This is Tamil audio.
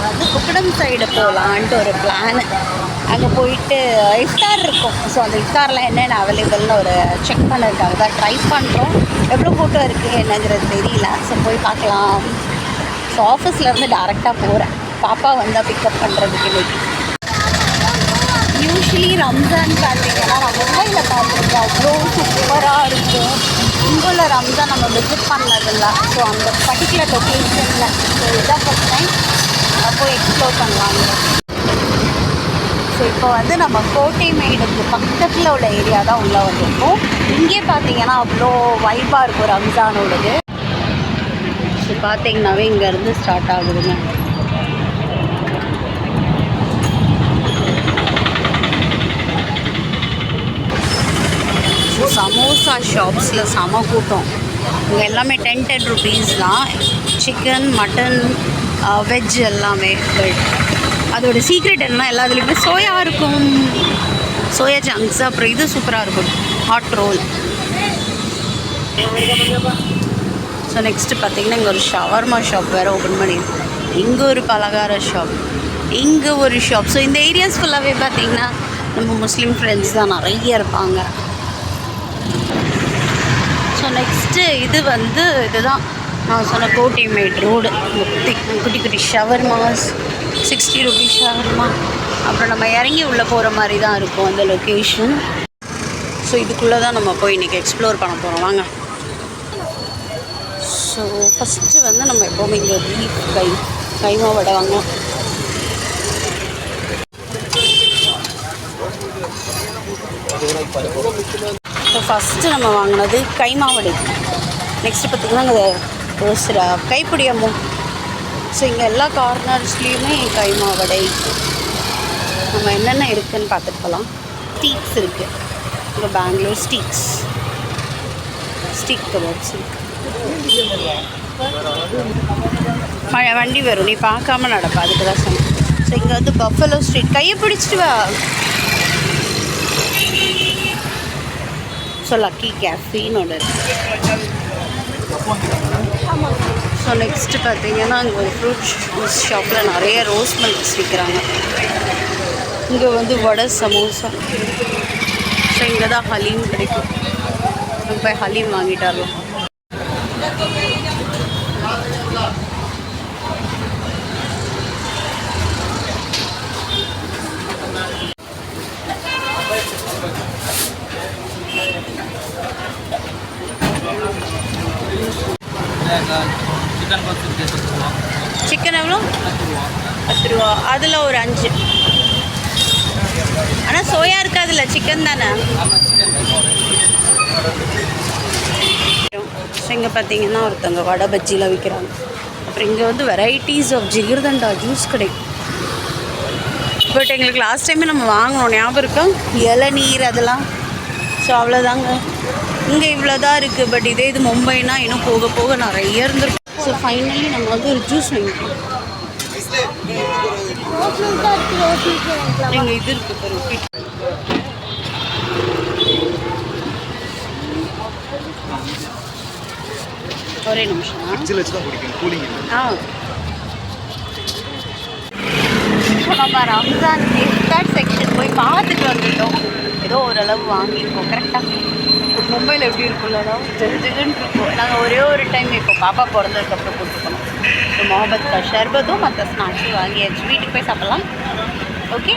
வந்து குக்கடம் சைடு போகலான்ட்டு ஒரு பிளானு. அங்கே போயிட்டு இஃப்தார் இருக்கும். ஸோ அந்த இஃப்தாரில் என்னென்ன அவைலபிள்னு ஒரு செக் பண்ணுறதுக்காக தான் ட்ரை பண்ணுறோம். எவ்வளோ கூட்டம் இருக்குது என்னங்கிறது தெரியல. ஸோ போய் பார்க்கலாம். ஸோ ஆஃபீஸ்லேருந்து டேரெக்டாக போகிறேன். பாப்பா வந்தால் பிக்கப் பண்ணுறதுக்கு இன்னைக்கு. யூஸ்வலி ரம்ஜான் பார்த்தீங்கன்னா நான் மும்பையில் பார்த்துருக்கேன். அவ்வளோ சூப்பராக இருக்கும். இங்கே உள்ள ரம்ஜான் நம்ம விசிட் பண்ணதில்லை. ஸோ அந்த பர்டிகுலர் லொக்கேஷனில் ஸோ இதான் ஃபஸ்ட் டைம் போய் எக்ஸ்ப்ளோர் பண்ணலாங்க. ஸோ இப்போ வந்து நம்ம கோட்டை மேடுக்கு பக்கத்தில் உள்ள ஏரியா தான் உள்ளே வந்திருக்கோம். இங்கே பார்த்தீங்கன்னா அவ்வளோ வைப்பாக இருக்கும் ரம்ஜானோடது. ஸோ பார்த்தீங்கன்னாவே இங்கேருந்து ஸ்டார்ட் ஆகுதுங்க. ஸோ சமோசா ஷாப்ஸில் செம கூட்டம். இங்கே எல்லாமே 10 rupees தான். சிக்கன், மட்டன், வெஜ் எல்லாமே. பட் அதோட சீக்ரெட் என்ன, எல்லாத்துலேயுமே சோயா இருக்கும். Soya chunks. அப்புறம் இது சூப்பராக இருக்கும், ஹாட் ரோல். ஸோ நெக்ஸ்ட்டு பார்த்தீங்கன்னா இங்கே ஒரு ஷவர்மா ஷாப் வேறு ஓப்பன் பண்ணியிருக்கு. இங்கே ஒரு பலகார ஷாப், இங்கே ஒரு ஷாப். ஸோ இந்த ஏரியாஸ் ஃபுல்லாகவே பார்த்தீங்கன்னா நம்ம முஸ்லீம் ஃப்ரெண்ட்ஸ் தான் நிறைய இருப்பாங்க. ஸோ நெக்ஸ்ட்டு இது வந்து இதுதான் நான் சொன்ன கோட்டை மேட் ரோடு. குட்டி குட்டி ஷவர்மாஸ், 60 rupees ஷவர்மா. அப்புறம் நம்ம இறங்கி உள்ளே போகிற மாதிரி தான் இருக்கும் அந்த லொக்கேஷன். ஸோ இதுக்குள்ளே தான் நம்ம போய் இன்றைக்கி எக்ஸ்ப்ளோர் பண்ண போகிறோம். வாங்க. ஸோ ஃபஸ்ட்டு வந்து நம்ம எப்போவுமே இங்கே பீஃப் கைமா வடை வாங்கலாம். ஸோ ஃபஸ்ட்டு நம்ம வாங்கினது கைமா வடை. நெக்ஸ்ட்டு பார்த்திங்கன்னா இங்கே ரோஸ்டா கைப்பிடி அம்மோ. ஸோ இங்கே எல்லா கார்னர்ஸ்லேயுமே கைமா வடை. நம்ம என்னென்ன இருக்குதுன்னு பார்த்துட்டு போகலாம். ஸ்டீக்ஸ் இருக்குது. இங்கே பெங்களூர் ஸ்டீக் கபாப்ஸ் இருக்குது. வண்டி வரும், நீ பார்க்காம நடப்பா, அதுக்கு தான் சொன்னேன். ஸோ இங்கே வந்து பஃபலோ ஸ்ட்ரீட். கையை பிடிச்சிட்டு வா. ஸோ லக்கி கேஃபின்னு ஒன்று இருக்குது. ஸோ நெக்ஸ்ட்டு பார்த்தீங்கன்னா இங்கே ஒரு ஃப்ரூட் ஜூஸ் ஷாப்பில் நிறைய ரோஸ் மில்க்ஸ் விற்கிறாங்க. இங்கே வந்து வடை, சமோசா. ஸோ இங்கே தான் ஹலீம் கிடைக்கும். நம்ம போய் ஹலீம் வாங்கிட்டாரலாம். சிக்கன் எவ்வளோ? 10 ரூபா. அதில் ஒரு 5. ஆனால் சோயா இருக்காதுல்ல, சிக்கன் தானே. இங்கே பார்த்தீங்கன்னா ஒருத்தவங்க வடை பஜ்ஜிலாம் விற்கிறாங்க. அப்புறம் இங்கே வந்து வெரைட்டிஸ் ஆஃப் ஜிகிர்தண்டா ஜூஸ் கிடைக்கும். பட் எங்களுக்கு லாஸ்ட் டைமே நம்ம வாங்கினோம், ஞாபகம் இருக்கா? இளநீர் அதெல்லாம். ஸோ அவ்வளோதாங்க. இங்கே இவ்வளோ தான் இருக்குது. பட் இதே இது மும்பைனா இன்னும் போக போக நிறைய இருந்திருக்கும். ஸோ ஃபைனலி நம்ம வந்து ஒரு ஜூஸ் வாங்கிக்கலாம். இங்கே இது இருக்குது ருபி. ஒரே நிமிஷம். ஸோ நம்ம ரம்ஜான் இஃப்தார் செக்ஷன் போய் பார்த்துட்டு வந்துட்டோம். ஏதோ ஓரளவு வாங்கியிருக்கோம். கரெக்டாக மும்பையில் எப்படி இருக்கும்ல, ஜெகுன்னு இருக்கும். நாங்கள் ஒரே ஒரு டைம் இப்போ பாப்பா பிறந்ததுக்கப்புறம் கொடுத்துக்கணும். ஸோ மொஹபத் ஷர்பத்தும் மற்ற ஸ்நாக்ஸும் வாங்கியாச்சு. வீட்டுக்கு போய் சாப்பிட்லாம். ஓகே.